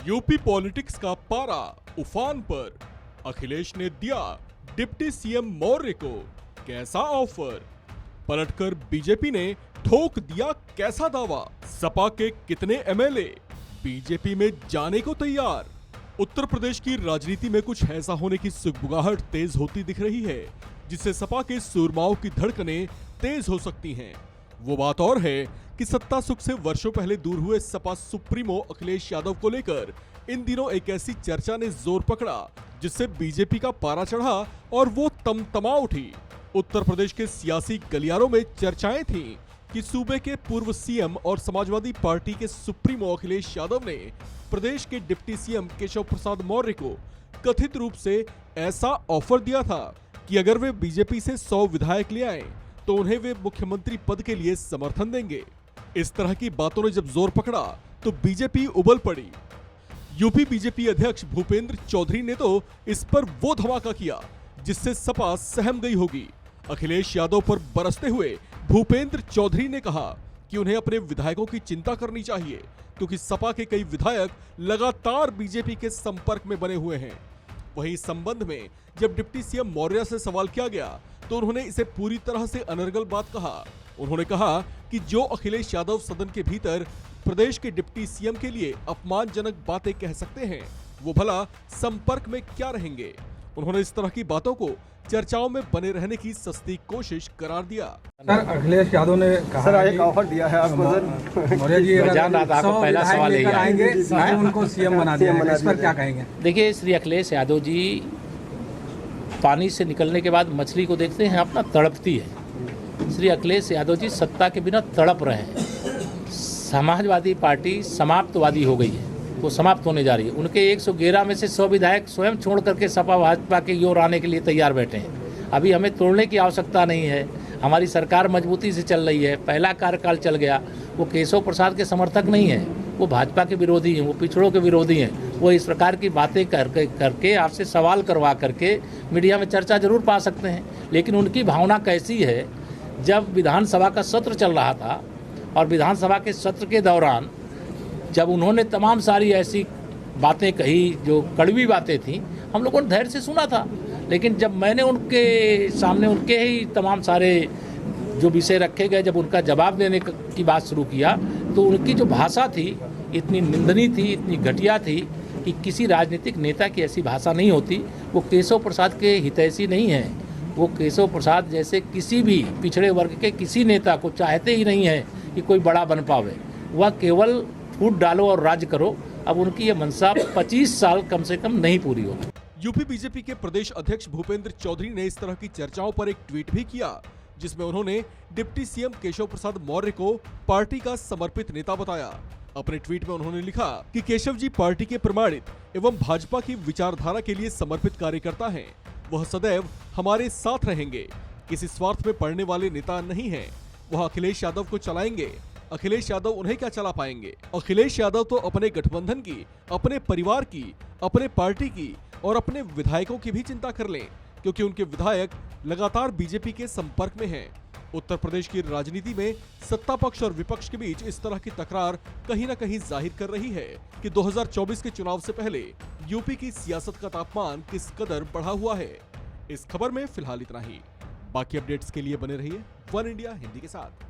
UP politics का पारा उफान पर। अखिलेश ने दिया डिप्टी सीएम मौर्य को कैसा ऑफर। पलटकर बीजेपी ने ठोक दिया कैसा दावा। सपा के कितने एमएलए बीजेपी में जाने को तैयार। उत्तर प्रदेश की राजनीति में कुछ ऐसा होने की सुगबुगाहट तेज होती दिख रही है जिससे सपा के सूरमाओं की धड़कनें तेज हो सकती हैं। वो बात और है कि सत्ता सुख से वर्षों पहले दूर हुए सपा सुप्रीमो अखिलेश यादव को लेकर इन दिनों एक ऐसी चर्चा ने जोर पकड़ा जिससे बीजेपी का पारा चढ़ा और वो तमतमा उठी। उत्तर प्रदेश के सियासी गलियारों में चर्चाएं थीं कि सूबे के पूर्व सीएम और समाजवादी पार्टी के सुप्रीमो अखिलेश यादव ने प्रदेश के डिप्टी सीएम केशव प्रसाद मौर्य को कथित रूप से ऐसा ऑफर दिया था कि अगर वे बीजेपी से 100 विधायक ले आए तो उन्हें वे मुख्यमंत्री पद के लिए समर्थन देंगे। इस तरह की बातों ने जब जोर पकड़ा तो बीजेपी उबल पड़ी। यूपी बीजेपी अध्यक्ष भूपेंद्र चौधरी ने तो इस पर वो धमाका किया जिससे सपा सहम गई होगी। अखिलेश यादव पर बरसते हुए भूपेंद्र चौधरी ने कहा कि उन्हें अपने विधायकों की चिंता करनी चाहिए क्योंकि सपा के कई विधायक लगातार बीजेपी के संपर्क में बने हुए हैं। वहीं इस संबंध में जब डिप्टी सीएम मौर्य से सवाल किया गया तो उन्होंने इसे पूरी तरह से अनर्गल बात कहा। उन्होंने कहा कि जो अखिलेश यादव सदन के भीतर प्रदेश के डिप्टी सीएम के लिए अपमानजनक बातें कह सकते हैं वो भला संपर्क में क्या रहेंगे। उन्होंने इस तरह की बातों को चर्चाओं में बने रहने की सस्ती कोशिश करार दिया। सर अखिलेश यादव ने कहा सर एक ऑफर दिया है आपको सर। मौर्य जी जान रहा था आपको पहला सवाल यही आएंगे उनको सीएम बना दिया है। इस पर क्या कहेंगे? देखिए श्री अखिलेश यादव जी पानी से निकलने के बाद मछली को देखते हैं अपना तड़पती है। श्री अखिलेश यादव जी सत्ता के बिना तड़प रहे हैं। समाजवादी पार्टी समाप्तवादी हो गई है, वो समाप्त होने जा रही है। उनके 111 में से 100 विधायक स्वयं छोड़ करके सपा भाजपा के योर आने के लिए तैयार बैठे हैं। अभी हमें तोड़ने की आवश्यकता नहीं है, हमारी सरकार मजबूती से चल रही है। पहला कार्यकाल चल गया। वो केशव प्रसाद के समर्थक नहीं है, वो भाजपा के विरोधी हैं, वो पिछड़ों के विरोधी हैं। वो इस प्रकार की बातें करके आपसे सवाल करवा करके मीडिया में चर्चा जरूर पा सकते हैं, लेकिन उनकी भावना कैसी है। जब विधानसभा का सत्र चल रहा था और विधानसभा के सत्र के दौरान जब उन्होंने तमाम सारी ऐसी बातें कही जो कड़वी बातें थीं, हम लोगों ने धैर्य से सुना था। लेकिन जब मैंने उनके सामने उनके ही तमाम सारे जो विषय रखे गए, जब उनका जवाब देने की बात शुरू किया तो उनकी जो भाषा थी इतनी निंदनीय थी, इतनी घटिया थी कि किसी राजनीतिक नेता की ऐसी भाषा नहीं होती। वो केशव प्रसाद के हितैषी नहीं है। वो केशव प्रसाद जैसे किसी भी पिछड़े वर्ग के किसी नेता को चाहते ही नहीं है कि कोई बड़ा बन पावे। वह केवल फूट डालो और राज करो। अब उनकी ये मंशा 25 साल कम से कम नहीं पूरी होगी। यूपी बीजेपी के प्रदेश अध्यक्ष भूपेंद्र चौधरी ने इस तरह की चर्चाओं पर एक ट्वीट भी किया जिसमें उन्होंने डिप्टी सीएम केशव प्रसाद मौर्य को पार्टी का समर्पित नेता बताया। अपने ट्वीट में उन्होंने लिखा कि केशव जी पार्टी के प्रमाणित एवं भाजपा की विचारधारा के लिए समर्पित कार्यकर्ता हैं। वह सदैव हमारे साथ रहेंगे, किसी स्वार्थ में पड़ने वाले नेता नहीं हैं। वह अखिलेश यादव को चलाएंगे, अखिलेश यादव उन्हें क्या चला पाएंगे। अखिलेश यादव तो अपने गठबंधन की, अपने परिवार की, अपने पार्टी की और अपने विधायकों की भी चिंता कर लें क्योंकि उनके विधायक लगातार बीजेपी के संपर्क में हैं। उत्तर प्रदेश की राजनीति में सत्ता पक्ष और विपक्ष के बीच इस तरह की तकरार कहीं न कहीं जाहिर कर रही है कि 2024 के चुनाव से पहले यूपी की सियासत का तापमान किस कदर बढ़ा हुआ है। इस खबर में फिलहाल इतना ही। बाकी अपडेट्स के लिए बने रहिए वन इंडिया हिंदी के साथ।